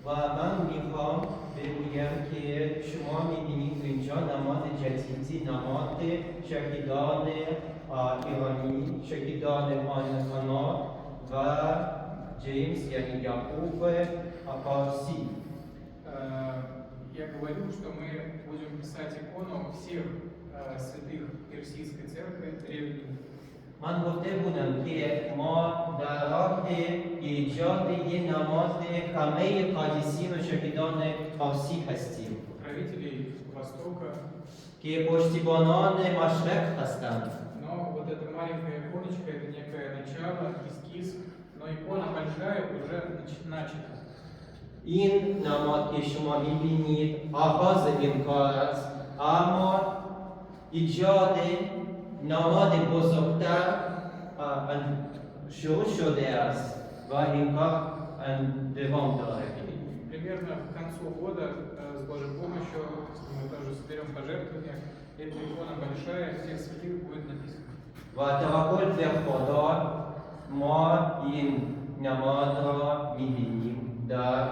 و من میخوام بگویم که شما میبینید اینجا نماد جدیدی، نماد شهیدان ایرانی، شهیدان آنا و جیمز یعنی یعقوب پارسی. Я говорю, что мы будем писать икону всех святых Персидской церкви древней. من گفته بودم که ما در راه ایجاد یک نماد همه قدیسین و شهیدان پارسی هستیم Правителей Востока. که پشتیبانان مشرق هستند. Но вот эта маленькая иконочка, это некое начало, эскиз, но икона большая уже начата. این نماد که شما میبینید آغاز این کار است، اما ایجاد نماد بزرگتر شروع شده است و این کار دوام داره. Примерно к концу года с Божьей помощью мы тоже соберем пожертвования. Эта икона большая, всех святых будет написано. و توکل به خدا ما این نماد را میبینیم در